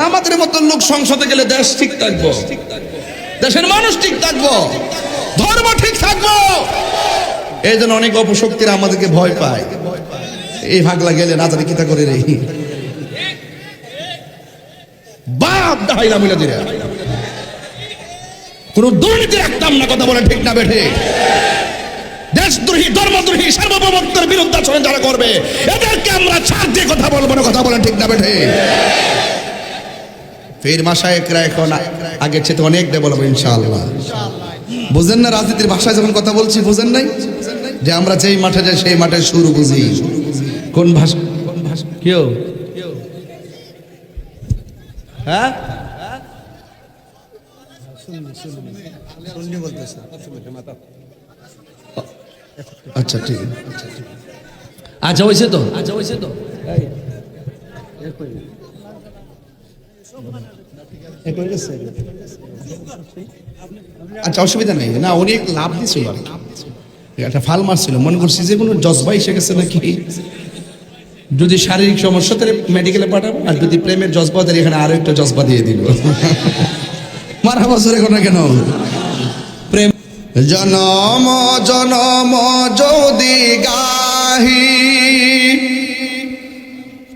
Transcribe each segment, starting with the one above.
আমাদের মতো লোক সংসদে গেলে দেশ ঠিক থাকবো, দেশের মানুষ ঠিক থাকবো, ধর্ম ঠিক থাকবো। এই জন্য অনেক অপশক্তিরা আমাদেরকে ভয় পায়। এই ভাগলা গেলে না জানি কিতা করে রে বাপ দাহাইলা মিলা দিরা কোন দুর্নীতি রাখতাম না। কথা বলে ঠিক না বেঠে? দেশদ্রোহী, ধর্মদ্রোহী, সার্বভৌমত্বের বিরুদ্ধে আচরণ যারা করবে এদেরকে আমরা ছাড় দিয়ে কথা বলবো না। কথা বলেন ঠিক না বেঠে? ফের মাশায়েখরা এখন আগের চেয়ে অনেক ডেভেলপ ইনশাআল্লাহ। বুঝেন না রাজনীতির ভাষায় যখন কথা বলছি? বুঝেন নাই যে আমরা যেই মাঠে যাই সেই মাঠের সুর বুঝি। কোন ভাষা? কেউ হ্যাঁ আচ্ছা ঠিক আচ্ছা হয়েছে তো আচ্ছা অসুবিধা নেই না। অনেক লাভ দিছিল আর একটা ফাল মারছিল, মনে করছি যে কোনো জজবা এসে গেছে নাকি। যদি শারীরিক সমস্যা তাহলে মেডিকেলে পাঠাবো, আর যদি প্রেমের জজবা তাহলে এখানে আরো একটা জজবা দিয়ে দিব। মারা বছরে কোনো কেন প্রেম জনম জনম যদি গাহি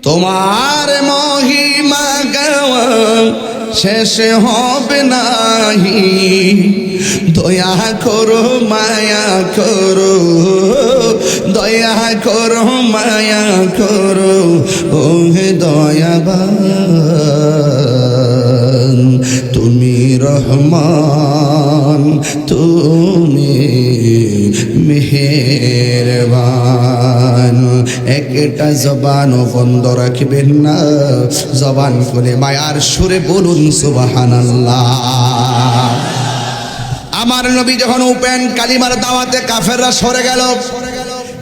তোমার মহিমা গাওয়া শেষ হবে নাহি। দয়া করো মায়া করো, দয়া করো মায়া করো ও দয়াবান। তুমি রহমান, তুমি মেহেরবান। একটা জবানও বন্ধ রাখবেন না, জবান খুলে মায়ার সুরে বলুন সুবহানাল্লাহ। আমার নবী যখন ওপেন কালিমার দাওয়াতে কাফেররা সরে গেল,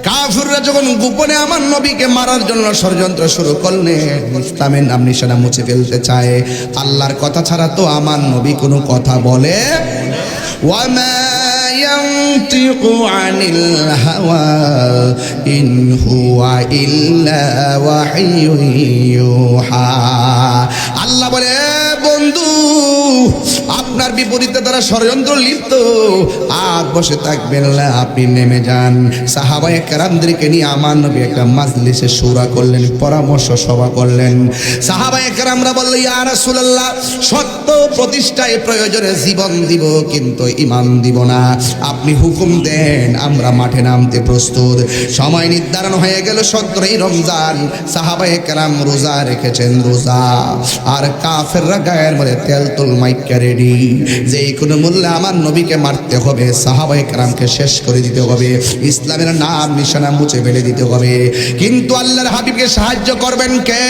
কাফিররা যখন গোপনে আমার নবীকে মারার জন্য ষড়যন্ত্র শুরু করলেন, ইসলামের নাম নিশানা মুছে ফেলতে চায়, আল্লাহর কথা ছাড়া তো আমার নবী কোনো কথা বলে ওয়ামা ইয়ানতিকু আনিল হাওয়া ইন হুয়া ইল্লা ওয়াহিয়ুন ইউহা। আল্লাহ বলে বন্ধু আপনার বিপরীতে তারা ষড়যন্ত্র লিপ্ত, আর বসে থাকবেন না, আপনি নেমে যান। সাহাবায়ে কেরামদেরকে নিয়ে আমার নবী একটা মাজলিসে শুরা করলেন, পরামর্শ সভা করলেন। সাহাবায়ে কেরামরা বলল ইয়া রাসূলুল্লাহ, সত্য প্রতিষ্ঠায় প্রয়োজনে জীবন দিব কিন্তু ঈমান দিব না, আপনি হুকুম দেন, আমরা মাঠে নামতে প্রস্তুত। সময় নির্ধারণ হয়ে গেল 17ই রমজান। সাহাবায়ে কেরাম রোজা রেখেছেন, রোজা। আর কাফেররা গায়ের মধ্যে তেল তুল মাইকা রেডি, যে কোনো মূল্যে আমার নবীকে মারতে হবে, সাহাবায়ে কেরামকে শেষ করে দিতে হবে, ইসলামের নাম নিশানা মুছে ফেলে দিতে হবে। কিন্তু আল্লাহর হাবিবকে সাহায্য করবেন কে?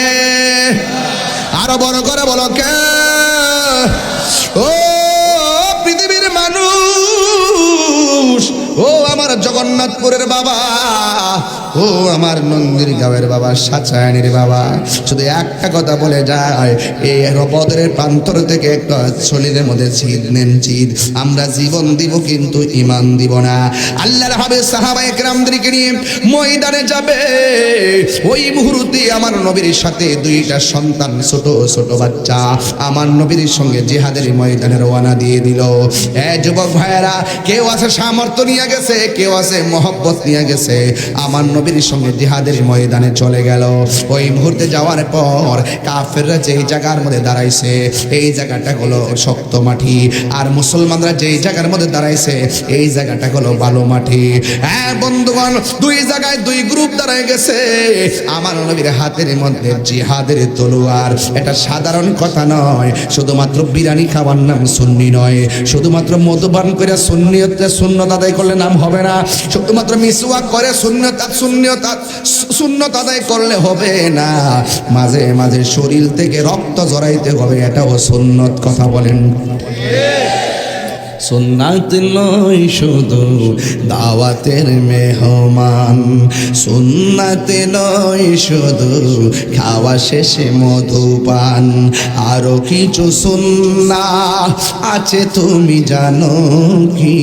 আরো বড় করে বলো কে? ও পৃথিবীর মানুষ, ও আমার জগন্নাথপুরের বাবা, ও আমার নন্দীর গাঁয়ের বাবা, সাচায়নের বাবা, শুধু একটা কথা বলে যায়, এই বদরের প্রান্তর থেকে একটা শরীরের মধ্যে ছিদ নেন, ছিদ। আমরা জীবন দিব কিন্তু ঈমান দিব না। আল্লাহর হাবিব সাহাবায়ে কেরামদেরকে নিয়ে ময়দানে যাবে, ওই মুহূর্তে আমার নবীর সাথে দুইটা সন্তান, ছোট ছোট বাচ্চা, আমার নবীর সঙ্গে জিহাদের ময়দানে রওনা দিয়ে দিল। যুবক ভাইয়েরা, কেউ আছে সামর্থ্য নিয়ে গেছে, কেউ আছে মহব্বত নিয়ে গেছে, আমার নবীর সঙ্গে জিহাদের ময়দানে চলে গেল। ওই মুহূর্তে যাওয়ার পর কাফেররা যেই জায়গার মধ্যে দাঁড়াইছে, এই জায়গাটা হলো শক্ত মাটি, আর মুসলমানরা যেই জায়গার মধ্যে দাঁড়াইছে এই জায়গাটা হলো বালু মাটি। হ্যাঁ বন্ধুগণ, দুই জায়গায় দুই গ্রুপ দাঁড়ায় গেছে। আমার নবীর হাতের মধ্যে জিহাদের তলোয়ার। এটা সাধারণ কথা নয়, শুধুমাত্র বিরিয়ানি খাবার নাম সুন্নি নয়, শুধুমাত্র মধুপান করে সুন্নত আদায় করলে নাম হবে না, শুধুমাত্র মিসওয়াক করে সুন্নত আদায় করলে হবে না, মাঝে মাঝে শরীর থেকে রক্ত ঝরাইতে হবে, এটাও সুন্নত। কথা বলেন। সুন্নাত নয় শুধু দাওয়াতের মেহমান, সুন্নাত নয় শুধু খাওয়া শেষে মধুপান, আরো কিছু সুন্নাত আছে তুমি জানো কি?